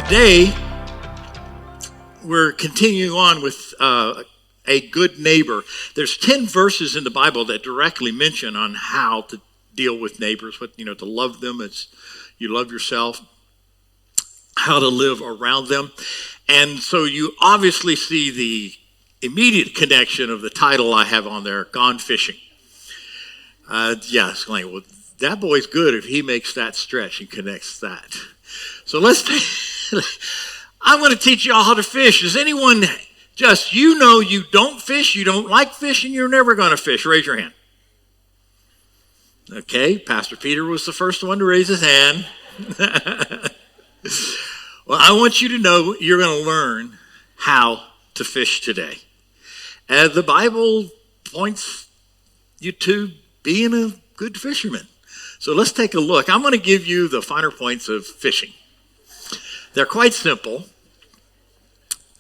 Today, we're continuing on with a good neighbor. There's 10 verses in the Bible that directly mention on how to deal with neighbors, to love them as you love yourself, how to live around them. And so you obviously see the immediate connection of the title I have on there, Gone Fishing. It's like, well, that boy's good if he makes that stretch and connects that. So I'm going to teach you all how to fish. Does anyone you don't fish, you don't like fishing, you're never going to fish? Raise your hand. Okay, Pastor Peter was the first one to raise his hand. Well, I want you to know you're going to learn how to fish today. And the Bible points you to being a good fisherman. So let's take a look. I'm going to give you the finer points of fishing. They're quite simple.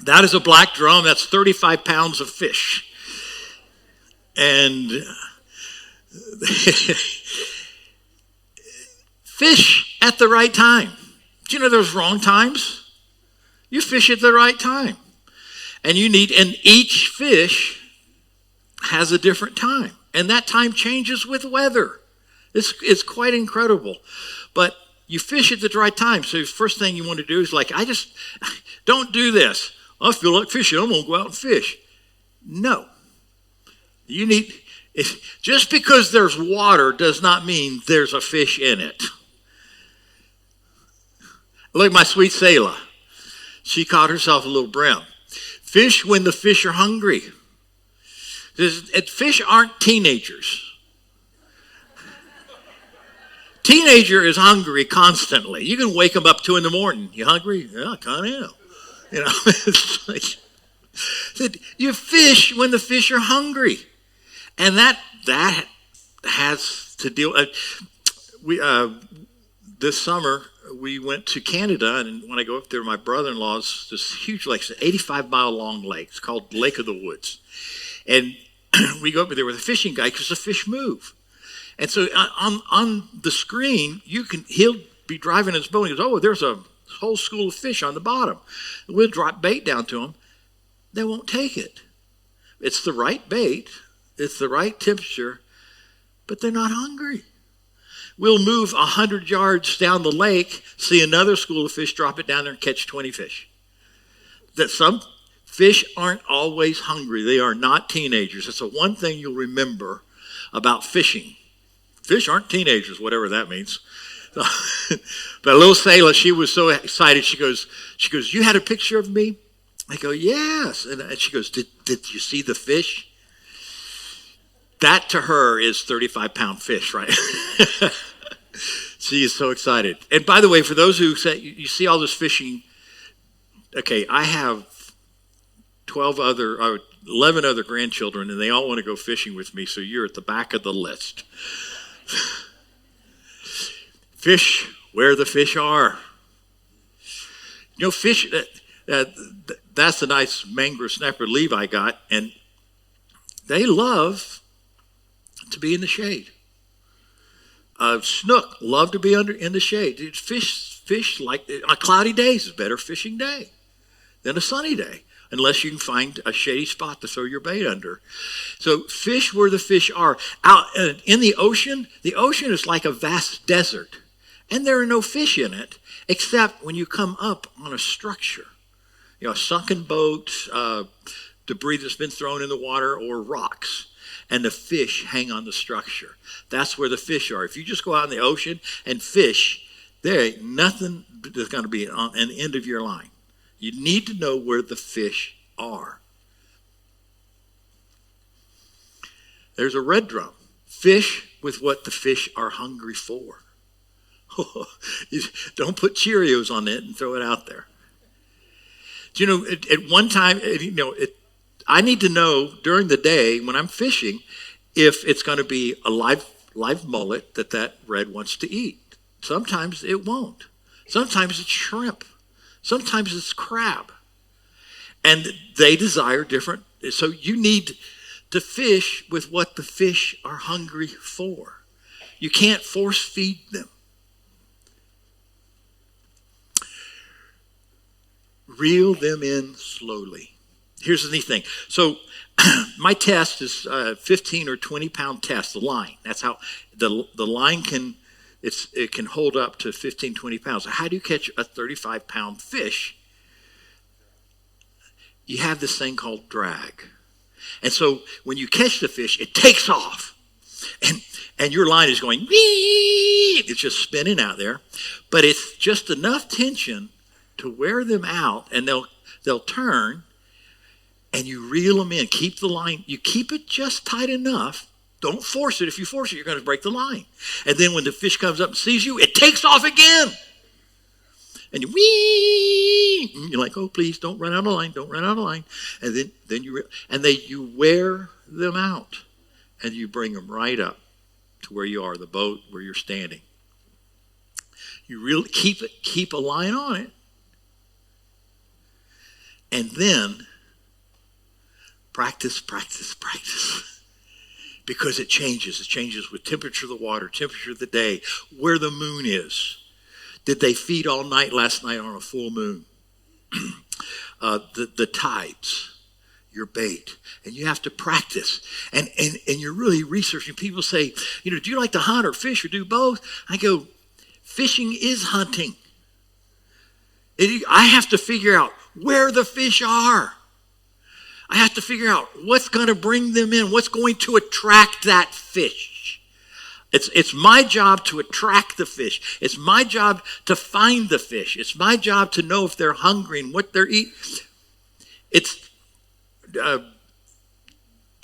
That is a black drum. That's 35 pounds of fish. And fish at the right time. Do you know there's wrong times? You fish at the right time. And each fish has a different time. And that time changes with weather. It's quite incredible. But you fish at the right time. So the first thing you want to do is don't do this. I feel like fishing. I'm going to go out and fish. No. Just because there's water does not mean there's a fish in it. Look at my sweet Selah. She caught herself a little brim. Fish when the fish are hungry. Fish aren't teenagers. Teenager is hungry constantly. You can wake them up 2 a.m. You hungry? Yeah, I kind of am. It's like, you fish when the fish are hungry. And that has to deal. This summer, we went to Canada, and when I go up there, my brother-in-law's this huge lake, it's an 85-mile-long lake. It's called Lake of the Woods. And we go up there with a fishing guide because the fish move. And so on the screen, he'll be driving his boat, and he goes, oh, there's a whole school of fish on the bottom. We'll drop bait down to them. They won't take it. It's the right bait. It's the right temperature, but they're not hungry. We'll move 100 yards down the lake, see another school of fish, drop it down there and catch 20 fish. That some fish aren't always hungry. They are not teenagers. That's the one thing you'll remember about fishing. Fish aren't teenagers, whatever that means. But little Selah, she was so excited. She goes, you had a picture of me? I go, yes. And she goes, did you see the fish? That to her is 35-pound fish, right? She is so excited. And by the way, for those who say, you see all this fishing, okay, I have 11 other grandchildren, and they all want to go fishing with me, so you're at the back of the list. Fish where the fish are. Fish, that's a nice mangrove snapper Levi got, and they love to be in the shade. Snook love to be in the shade. Fish like on cloudy days is a better fishing day than a sunny day, unless you can find a shady spot to throw your bait under. So fish where the fish are. Out in the ocean is like a vast desert, and there are no fish in it except when you come up on a structure, a sunken boat, debris that's been thrown in the water, or rocks. And the fish hang on the structure. That's where the fish are. If you just go out in the ocean and fish, there ain't nothing that's going to be on the end of your line. You need to know where the fish are. There's a red drum. Fish with what the fish are hungry for. Don't put Cheerios on it and throw it out there. Do you know, at one time, I need to know during the day when I'm fishing if it's going to be a live mullet that red wants to eat. Sometimes it won't. Sometimes it's shrimp. Sometimes it's crab. And they desire different. So you need to fish with what the fish are hungry for. You can't force feed them. Reel them in slowly. Here's the neat thing. So my test is 15 or 20 pound test, the line. That's how the line can, it can hold up to 15, 20 pounds. So how do you catch a 35-pound fish? You have this thing called drag. And so when you catch the fish, it takes off. And your line is going, wee! It's just spinning out there. But it's just enough tension to wear them out, and they'll turn, and you reel them in. Keep the line, you keep it just tight enough. Don't force it. If you force it, you're going to break the line. And then when the fish comes up and sees you, it takes off again. And you wee! And you're like, oh, please, don't run out of line. Don't run out of line. And then you wear them out, and you bring them right up to where you are, the boat where you're standing. You really keep a line on it. And then practice. Because it changes. It changes with temperature of the water, temperature of the day, where the moon is. Did they feed all night last night on a full moon? The tides, your bait. And you have to practice. And you're really researching. People say, do you like to hunt or fish or do both? I go, fishing is hunting. I have to figure out where the fish are. I have to figure out what's going to bring them in, what's going to attract that fish. It's my job to attract the fish. It's my job to find the fish. It's my job to know if they're hungry and what they're eating. If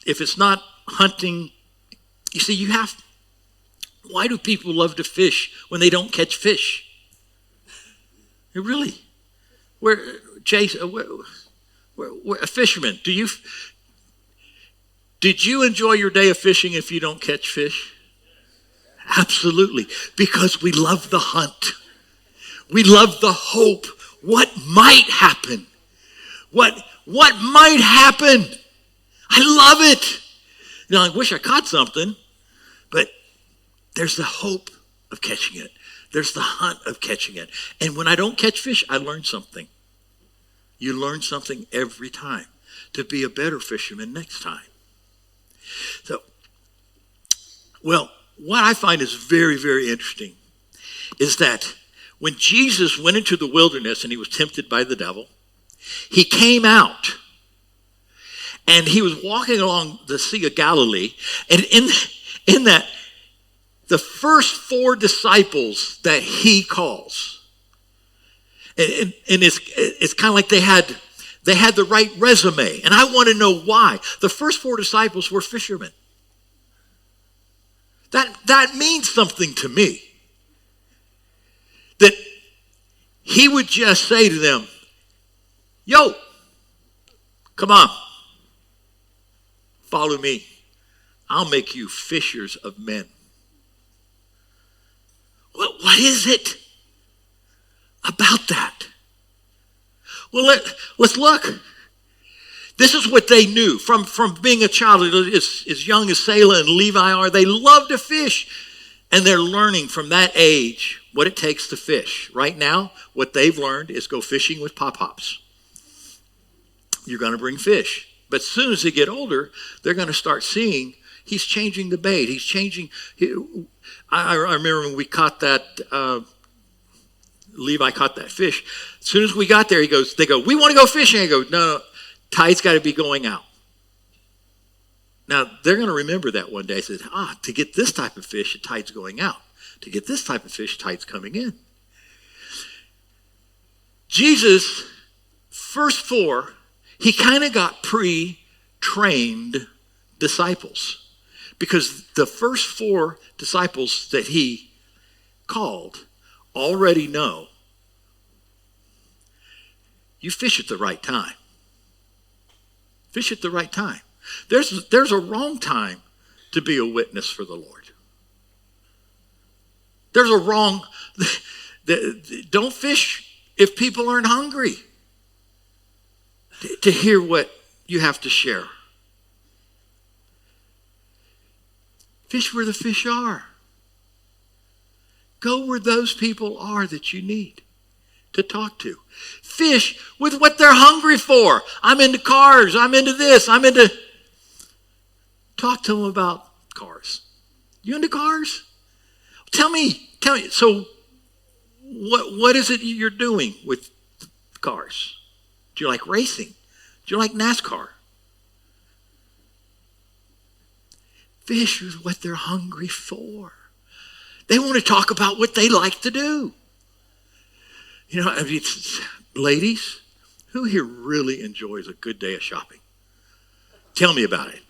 it's not hunting, you see, why do people love to fish when they don't catch fish? Really? Chase, a fisherman, did you enjoy your day of fishing if you don't catch fish? Absolutely, because we love the hunt. We love the hope. What might happen? What might happen? I love it. I wish I caught something, but there's the hope of catching it. There's the hunt of catching it. And when I don't catch fish, I learn something. You learn something every time to be a better fisherman next time. So, what I find is very, very interesting is that when Jesus went into the wilderness and he was tempted by the devil, he came out and he was walking along the Sea of Galilee, and in that, the first 4 disciples that he calls, and it's kind of like they had the right resume. And I want to know why. The first 4 disciples were fishermen. That means something to me. That he would just say to them, yo, come on, follow me. I'll make you fishers of men. What is it about that? Well, let's look. This is what they knew from being a child. As young as Selah and Levi are, they love to fish. And they're learning from that age what it takes to fish. Right now, what they've learned is go fishing with pop-pops. You're going to bring fish. But as soon as they get older, they're going to start seeing he's changing the bait. He's changing. I remember when we caught that, Levi caught that fish. As soon as we got there, they go, we want to go fishing. I go, no, tide's got to be going out. Now, they're going to remember that one day. I said, to get this type of fish, the tide's going out. To get this type of fish, tide's coming in. Jesus, first 4, he kind of got pre-trained disciples. Because the first 4 disciples that he called already know you fish at the right time. Fish at the right time. There's a wrong time to be a witness for the Lord. There's a wrong, don't fish if people aren't hungry to hear what you have to share. Fish where the fish are. Go where those people are that you need. to talk to. Fish with what they're hungry for. I'm into cars. I'm into this. Talk to them about cars. You into cars? Tell me. So what is it you're doing with cars? Do you like racing? Do you like NASCAR? Fish is what they're hungry for. They want to talk about what they like to do. You know, ladies, who here really enjoys a good day of shopping? Tell me about it.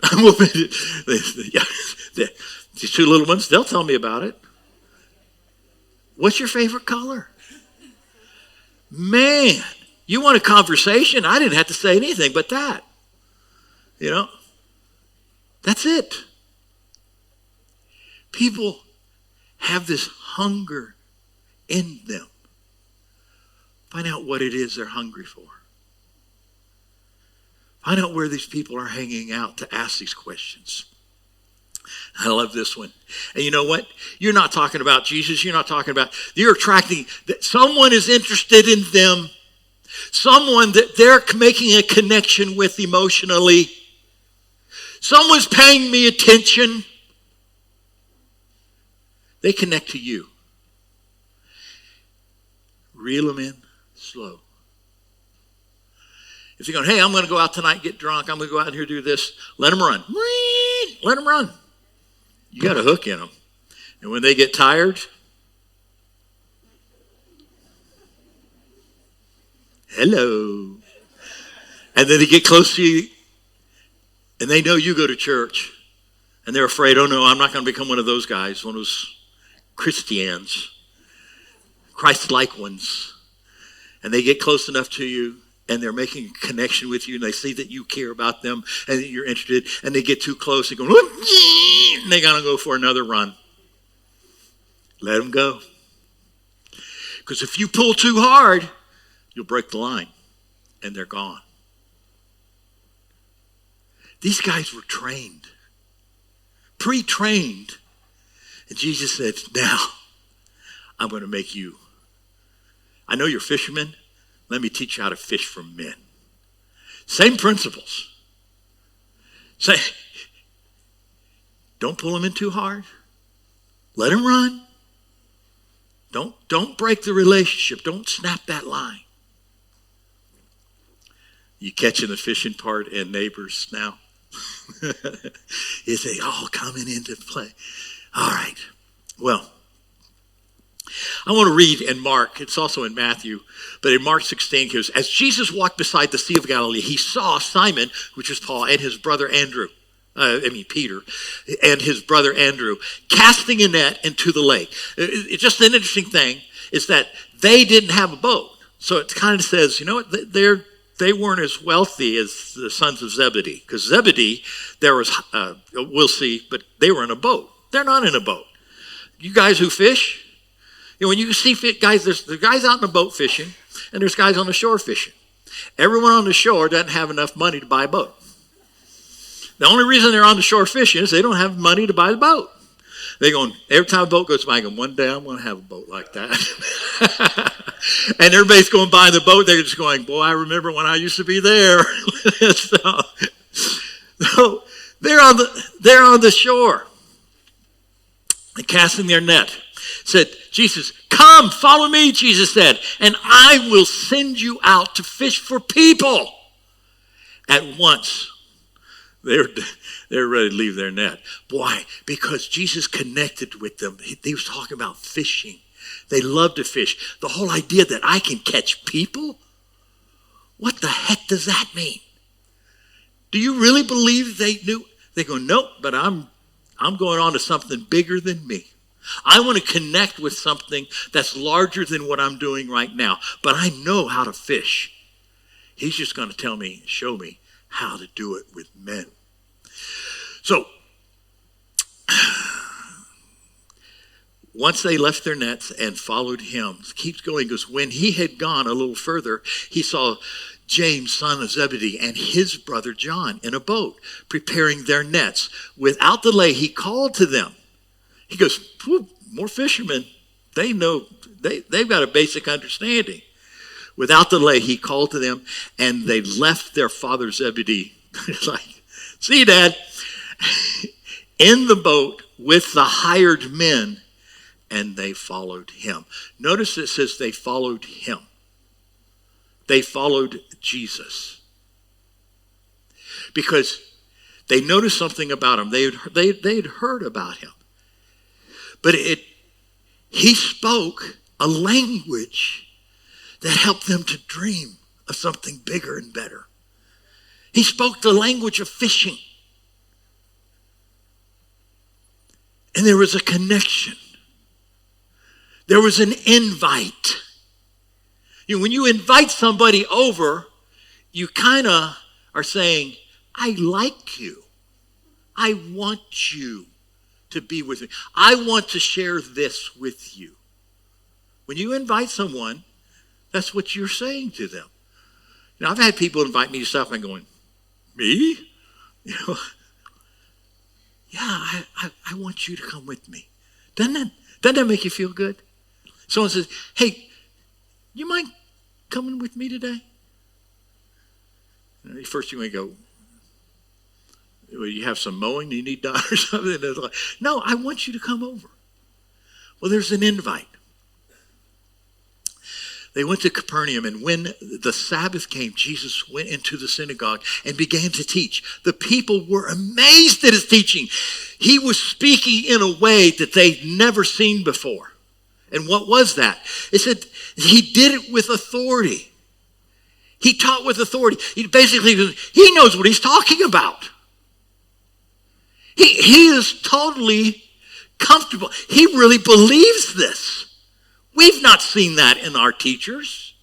These two little ones, they'll tell me about it. What's your favorite color? Man, you want a conversation? I didn't have to say anything but that. You know, that's it. People have this hunger in them. Find out what it is they're hungry for. Find out where these people are hanging out to ask these questions. I love this one. And you know what? You're not talking about Jesus. You're attracting that someone is interested in them. Someone that they're making a connection with emotionally. Someone's paying me attention. They connect to you. Reel them in slow. If you're going, hey, I'm going to go out tonight, get drunk. I'm going to go out here, do this. Let them run. Let them run. You got a hook in them. And when they get tired, hello. And then they get close to you, and they know you go to church. And they're afraid, oh no, I'm not going to become one of those guys, one of those Christians, Christ-like ones. And they get close enough to you, and they're making a connection with you, and they see that you care about them and that you're interested, and they get too close, they go, and they got to go for another run. Let them go. Because if you pull too hard, you'll break the line, and they're gone. These guys were trained, pre-trained, and Jesus said, now, I'm going to make you. I know you're fishermen. Let me teach you how to fish for men. Same principles. Say, don't pull them in too hard. Let them run. Don't break the relationship. Don't snap that line. You catching the fishing part and neighbors now? Is they all coming into play? All right. Well, I want to read in Mark. It's also in Matthew. But in Mark 16, it goes, as Jesus walked beside the Sea of Galilee, he saw Simon, which was Paul, and his brother Peter, and his brother Andrew, casting a net into the lake. It's just an interesting thing is that they didn't have a boat. So it kind of says, you know what, they weren't as wealthy as the sons of Zebedee. Because Zebedee, there was, we'll see, but they were in a boat. They're not in a boat. You guys who fish, you know, when you see guys, there's guys out in the boat fishing, and there's guys on the shore fishing. Everyone on the shore doesn't have enough money to buy a boat. The only reason they're on the shore fishing is they don't have money to buy the boat. They're going, every time a boat goes by, going, one day I'm going to have a boat like that. And everybody's going by the boat. They're just going, boy, I remember when I used to be there. So they're on the shore and casting their net. Said, Jesus, come, follow me, Jesus said, and I will send you out to fish for people. At once, they're ready to leave their net. Why? Because Jesus connected with them. He was talking about fishing. They love to fish. The whole idea that I can catch people? What the heck does that mean? Do you really believe they knew? They go, nope, but I'm going on to something bigger than me. I want to connect with something that's larger than what I'm doing right now. But I know how to fish. He's just going to show me how to do it with men. So, once they left their nets and followed him, it keeps going, goes, when he had gone a little further, he saw James, son of Zebedee, and his brother John in a boat, preparing their nets. Without delay, he called to them. He goes, more fishermen. They know, they've got a basic understanding. Without delay, he called to them, and they left their father Zebedee. It's like, see, Dad, in the boat with the hired men, and they followed him. Notice it says they followed him. They followed Jesus. Because they noticed something about him. They had heard about him. But he spoke a language that helped them to dream of something bigger and better. He spoke the language of fishing. And there was a connection. There was an invite. You know, when you invite somebody over, you kind of are saying, I like you. I want you to be with me. I want to share this with you. When you invite someone, that's what you're saying to them. You know, I've had people invite me to stuff and I'm going, me? You know, yeah, I want you to come with me. Doesn't that make you feel good? Someone says, hey, you mind coming with me today? You know, first you may go, well, you have some mowing you need done or something? Like, no, I want you to come over. Well, there's an invite. They went to Capernaum, and when the Sabbath came, Jesus went into the synagogue and began to teach. The people were amazed at his teaching. He was speaking in a way that they'd never seen before. And what was that? It said he did it with authority. He taught with authority. He knows what he's talking about. He is totally comfortable. He really believes this. We've not seen that in our teachers.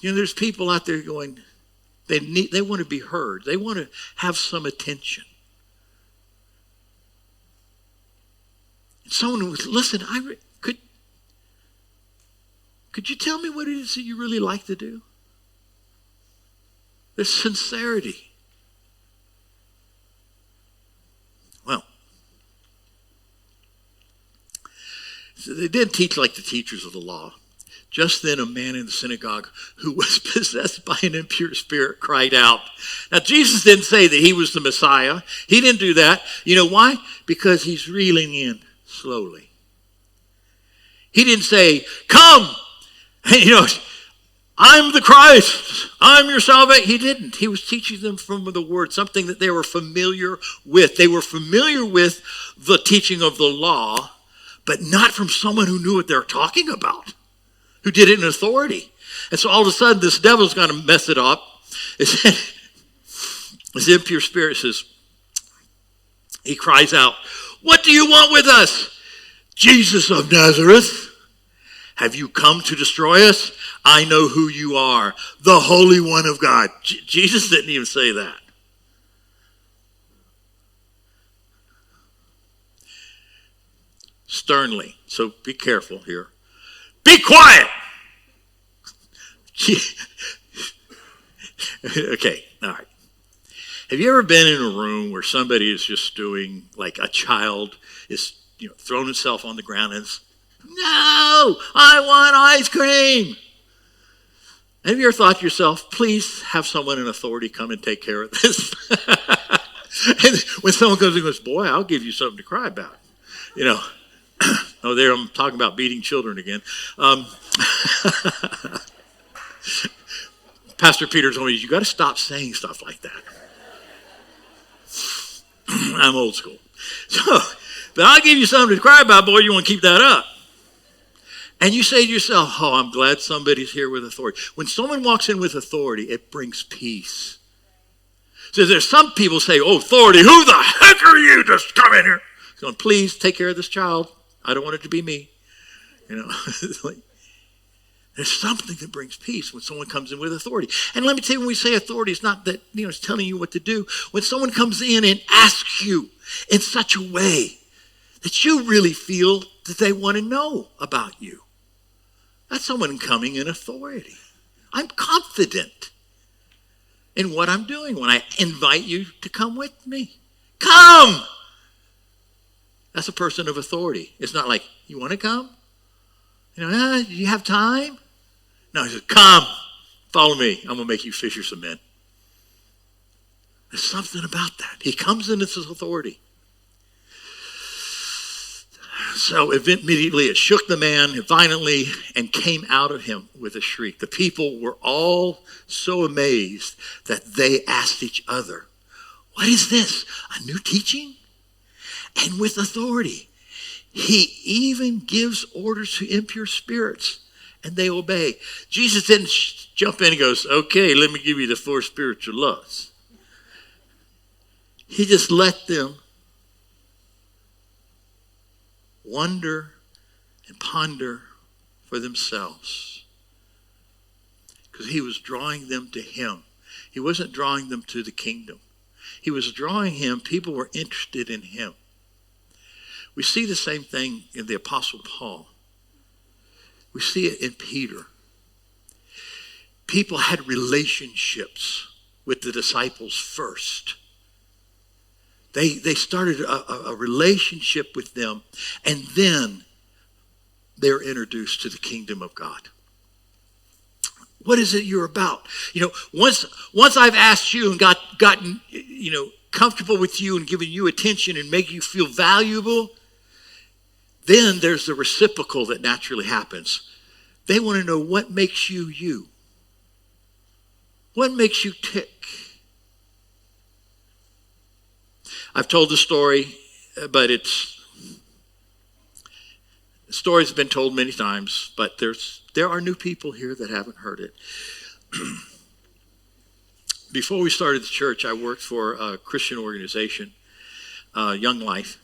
You know, there's people out there going, they want to be heard. They want to have some attention. And someone was, listen, could you tell me what it is that you really like to do? There's sincerity. Well, so they did teach like the teachers of the law. Just then a man in the synagogue who was possessed by an impure spirit cried out. Now Jesus didn't say that he was the Messiah. He didn't do that. You know why? Because he's reeling in slowly. He didn't say, come, you know, I'm the Christ. I'm your salvation. He didn't. He was teaching them from the word, something that they were familiar with. They were familiar with the teaching of the law, but not from someone who knew what they're talking about, who did it in authority. And so all of a sudden, this devil's going to mess it up. This impure spirit says, he cries out, what do you want with us? Jesus of Nazareth, have you come to destroy us? I know who you are, the Holy One of God. Jesus didn't even say that. Sternly, so be careful here. Be quiet! Okay, all right. Have you ever been in a room where somebody is just doing, like a child is, throwing himself on the ground and no, I want ice cream. Have you ever thought to yourself, please have someone in authority come and take care of this? And when someone comes and goes, boy, I'll give you something to cry about. Oh, there I'm talking about beating children again. Pastor Peter told me, you got to stop saying stuff like that. I'm old school. But I'll give you something to cry about, boy, you want to keep that up. And you say to yourself, oh, I'm glad somebody's here with authority. When someone walks in with authority, it brings peace. So there's some people say, oh, authority, who the heck are you? Just come in here. Going, please take care of this child. I don't want it to be me. There's something that brings peace when someone comes in with authority. And let me tell you, when we say authority, it's not that, it's telling you what to do. When someone comes in and asks you in such a way that you really feel that they want to know about you, that's someone coming in authority. I'm confident in what I'm doing when I invite you to come with me. Come! That's a person of authority. It's not like, you want to come? Do you have time? No, he said, come, follow me. I'm going to make you fishers of men. There's something about that. He comes in his authority. So immediately it shook the man violently and came out of him with a shriek. The people were all so amazed that they asked each other, what is this? A new teaching? And with authority. He even gives orders to impure spirits and they obey. Jesus didn't jump in and goes, okay, let me give you the 4 spiritual laws. He just let them wonder and ponder for themselves. Because he was drawing them to him. He wasn't drawing them to the kingdom. He was drawing him. People were interested in him. We see the same thing in the Apostle Paul. We see it in Peter. People had relationships with the disciples first. They started a relationship with them, and then they're introduced to the kingdom of God. What is it you're about? Once I've asked you and gotten comfortable with you and given you attention and make you feel valuable, then there's the reciprocal that naturally happens. They want to know what makes you you. What makes you tick? I've told the story, but the story's been told many times, but there are new people here that haven't heard it. Before we started the church, I worked for a Christian organization, Young Life.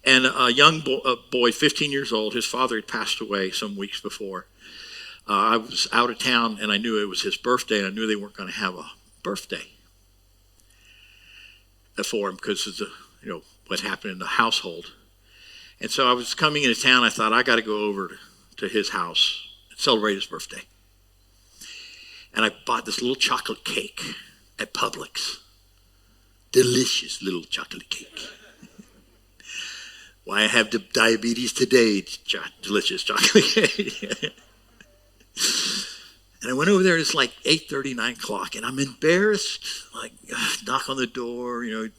And a young boy, 15 years old, his father had passed away some weeks before. I was out of town, and I knew it was his birthday, and I knew they weren't going to have a birthday for him because of what happened in the household. And so I was coming into town. I thought, I got to go over to his house and celebrate his birthday. And I bought this little chocolate cake at Publix. Delicious little chocolate cake. Why I have diabetes today, delicious chocolate cake. And I went over there, and it's like 8:30, 9 o'clock, and I'm embarrassed, knock on the door, and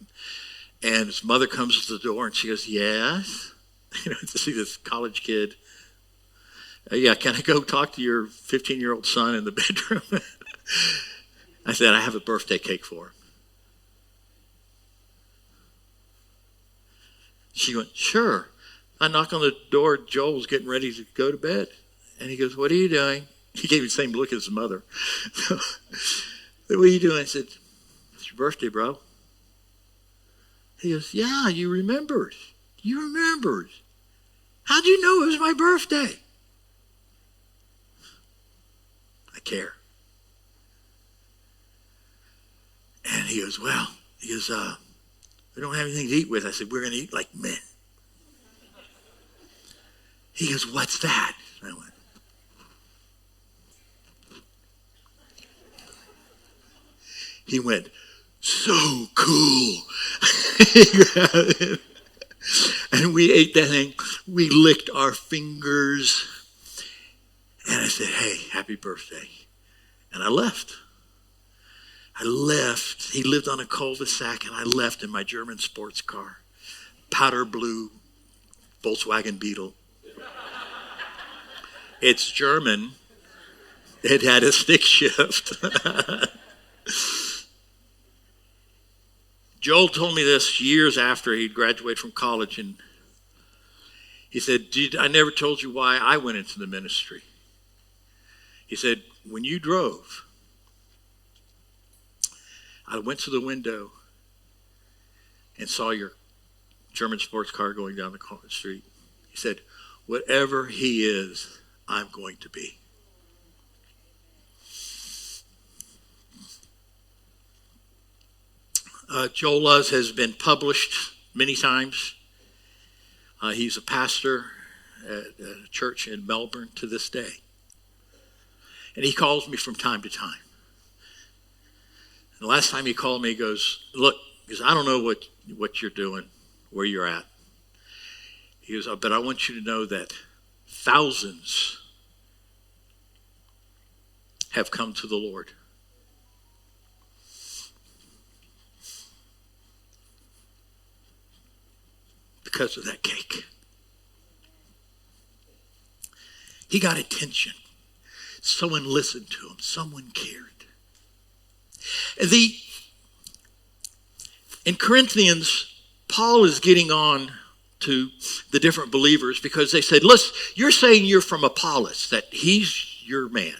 his mother comes to the door, and she goes, yes? To see this college kid. Yeah, can I go talk to your 15-year-old son in the bedroom? I said, I have a birthday cake for him. She went, sure. I knock on the door. Joel's getting ready to go to bed. And he goes, what are you doing? He gave me the same look as his mother. So, what are you doing? I said, it's your birthday, bro. He goes, yeah, you remembered. You remembered. How'd you know it was my birthday? I care. And he goes, we don't have anything to eat with. I said, we're going to eat like men. He goes, what's that? I went, he went, so cool. And we ate that thing. We licked our fingers. And I said, hey, happy birthday. And I left. He lived on a cul-de-sac, and I left in my German sports car. Powder blue Volkswagen Beetle. It's German. It had a stick shift. Joel told me this years after he'd graduated from college, and he said, I never told you why I went into the ministry. He said, when you drove, I went to the window and saw your German sports car going down the street. He said, whatever he is, I'm going to be. Joel Luz has been published many times. He's a pastor at a church in Melbourne to this day. And he calls me from time to time. And the last time he called me, he goes, look, because I don't know what you're doing, where you're at. He goes, but I want you to know that thousands have come to the Lord. Because of that cake. He got attention. Someone listened to him. Someone cared. In Corinthians, Paul is getting on to the different believers because they said, listen, you're saying you're from Apollos, that he's your man.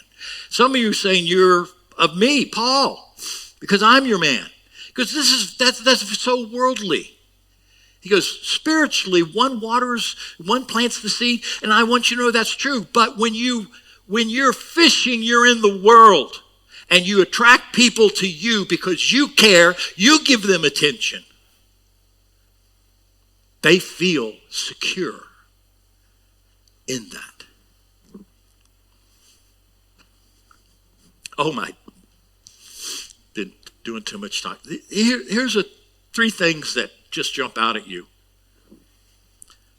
Some of you are saying you're of me, Paul, because I'm your man. Because that's so worldly. He goes, spiritually, one waters, one plants the seed, and I want you to know that's true. But when you're fishing, you're in the world, and you attract people to you because you care, you give them attention. They feel secure in that. Oh my, been doing too much talk. Here's three things that just jump out at you.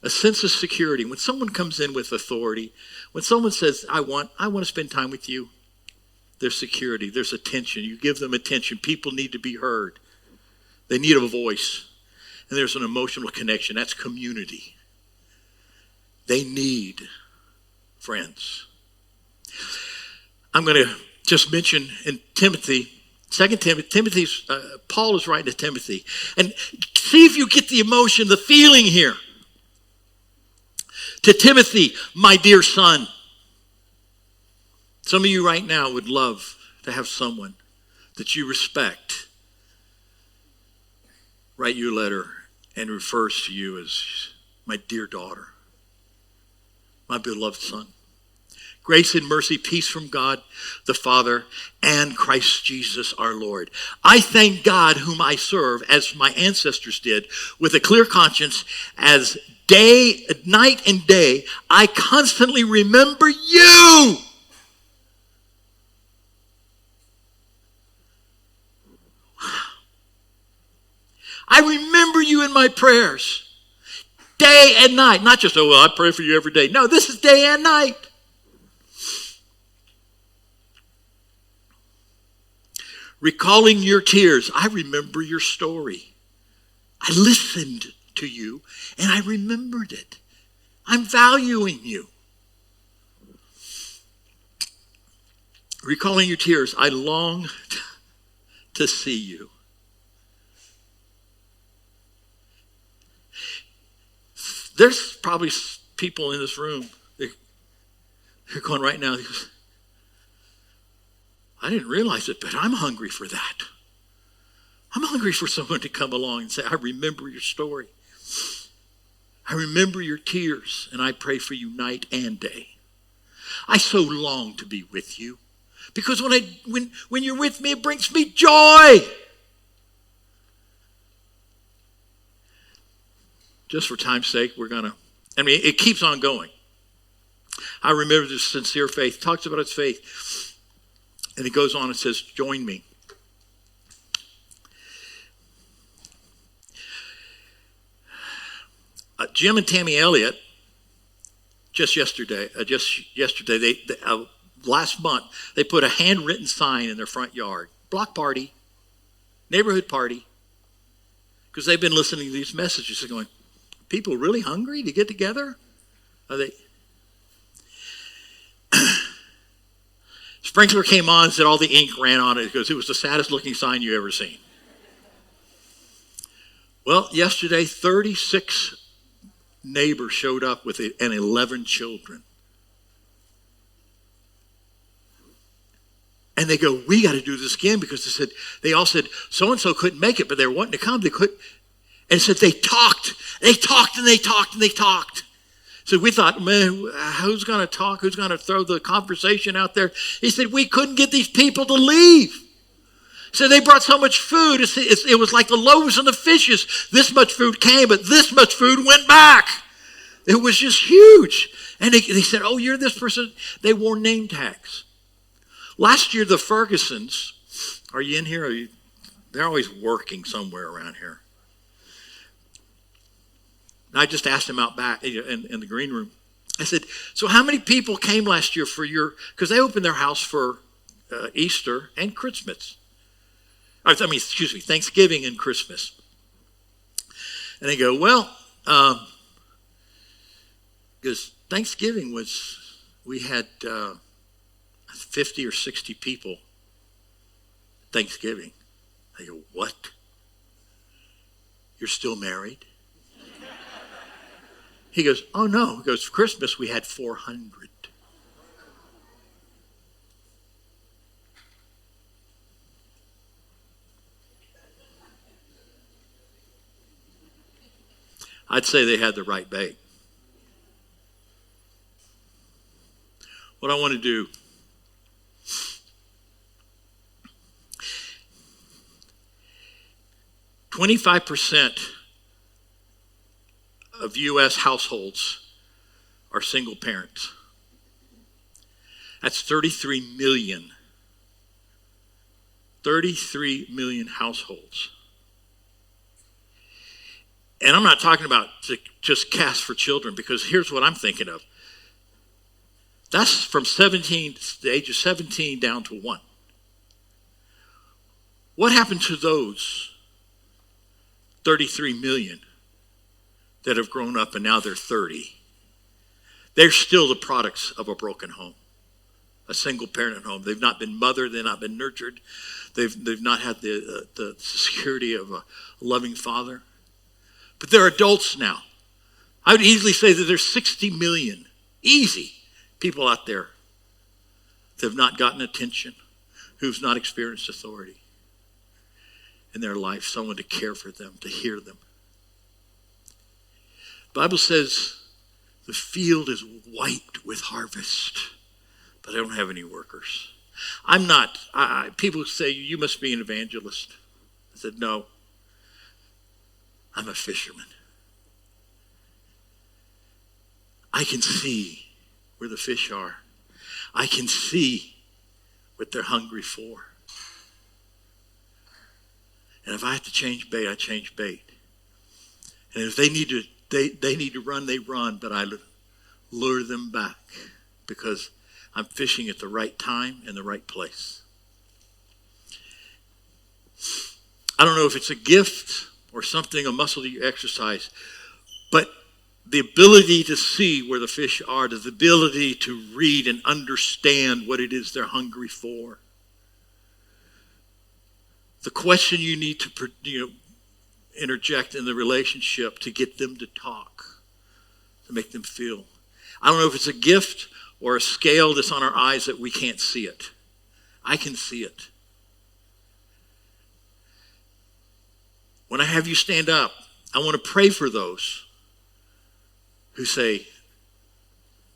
A sense of security. When someone comes in with authority, when someone says, I want to spend time with you, there's security, there's attention. You give them attention. People need to be heard. They need a voice. And there's an emotional connection. That's community. They need friends. I'm going to just mention in Timothy, 2 Timothy, Paul is writing to Timothy. And see if you get the emotion, the feeling here. To Timothy, my dear son. Some of you right now would love to have someone that you respect write you a letter and refers to you as my dear daughter, my beloved son. Grace and mercy, peace from God the Father and Christ Jesus our Lord. I thank God whom I serve as my ancestors did with a clear conscience as night and day. I constantly remember you. I remember you in my prayers day and night. Not just, I pray for you every day. No, this is day and night. Recalling your tears, I remember your story. I listened to you and I remembered it. I'm valuing you. Recalling your tears, I long to see you. There's probably people in this room, they're going right now, I didn't realize it, but I'm hungry for that. I'm hungry for someone to come along and say, I remember your story. I remember your tears, and I pray for you night and day. I so long to be with you, because when you're with me, it brings me joy. Just for time's sake, it keeps on going. I remember this sincere faith, talks about its faith. And he goes on and says, join me. Jim and Tammy Elliott, just yesterday, last month, they put a handwritten sign in their front yard. Block party, neighborhood party. Because they've been listening to these messages and going, people really hungry to get together? Are they? Sprinkler came on and said all the ink ran on it because it was the saddest looking sign you ever seen. Well, yesterday, 36 neighbors showed up with it and 11 children. And they go, we got to do this again because they all said, so-and-so couldn't make it, but they were wanting to come. They couldn't. And it said they talked and they talked. So we thought, man, who's going to talk? Who's going to throw the conversation out there? He said, we couldn't get these people to leave. So they brought so much food. It was like the loaves and the fishes. This much food came, but this much food went back. It was just huge. And they said, oh, you're this person. They wore name tags. Last year, the Fergusons, are you in here? They're always working somewhere around here. And I just asked them out back in the green room. I said, so how many people came last year for because they opened their house for Easter and Christmas. Thanksgiving and Christmas. And they go, well, because Thanksgiving we had 50 or 60 people Thanksgiving. I go, what? You're still married? He goes, oh no. He goes, for Christmas we had 400. I'd say they had the right bait. What I want to do, %25 of U.S. households are single parents. That's 33 million. 33 million households. And I'm not talking about to just cast for children, because here's what I'm thinking of. That's from the age of 17 down to 1. What happened to those 33 million that have grown up and now they're 30? They're still the products of a broken home, a single parent home. They've not been mothered, they've not been nurtured, they've not had the security of a loving father. But they're adults now. I would easily say that there's 60 million, easy, people out there that have not gotten attention, who've not experienced authority in their life, someone to care for them, to hear them. The Bible says the field is white with harvest, but I don't have any workers. I'm not, people say, you must be an evangelist. I said, no, I'm a fisherman. I can see where the fish are. I can see what they're hungry for. And if I have to change bait, I change bait. And if they need to run, they run, but I lure them back because I'm fishing at the right time and the right place. I don't know if it's a gift or something, a muscle that you exercise, but the ability to see where the fish are, the ability to read and understand what it is they're hungry for. The question you need to interject in the relationship to get them to talk, to make them feel. I don't know if it's a gift or a scale that's on our eyes that we can't see it. I can see it. When I have you stand up, I want to pray for those who say,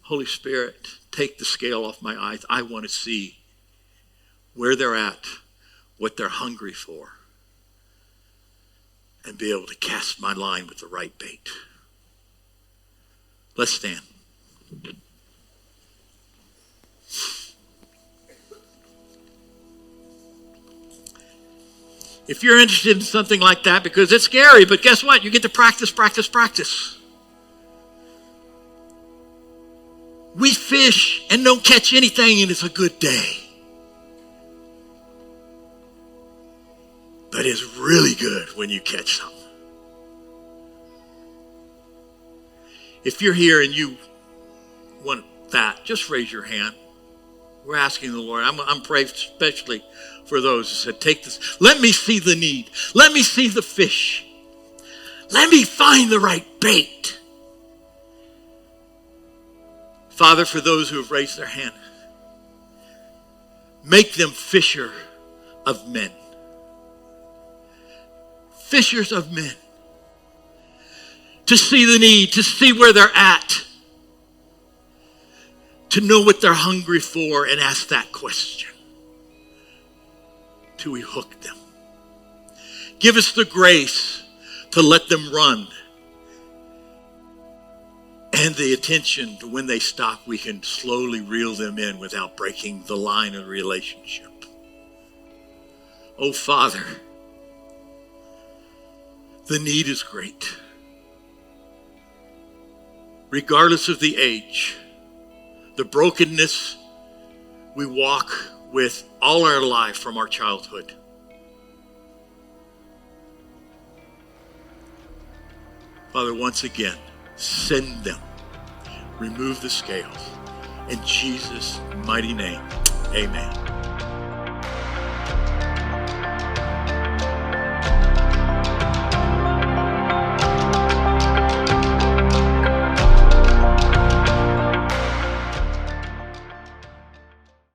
Holy Spirit, take the scale off my eyes. I want to see where they're at, what they're hungry for, and be able to cast my line with the right bait. Let's stand. If you're interested in something like that, because it's scary, but guess what? You get to practice. We fish and don't catch anything, and it's a good day. But it's really good when you catch something. If you're here and you want that, just raise your hand. We're asking the Lord. I'm praying especially for those who said, take this. Let me see the need. Let me see the fish. Let me find the right bait. Father, for those who have raised their hand, make them fisher of men. Fishers of men. To see the need, to see where they're at. To know what they're hungry for and ask that question. Till we hook them. Give us the grace to let them run. And the attention to when they stop, we can slowly reel them in without breaking the line of the relationship. Oh, Father, the need is great. Regardless of the age, the brokenness we walk with all our life from our childhood. Father, once again, send them. Remove the scales. In Jesus' mighty name, amen.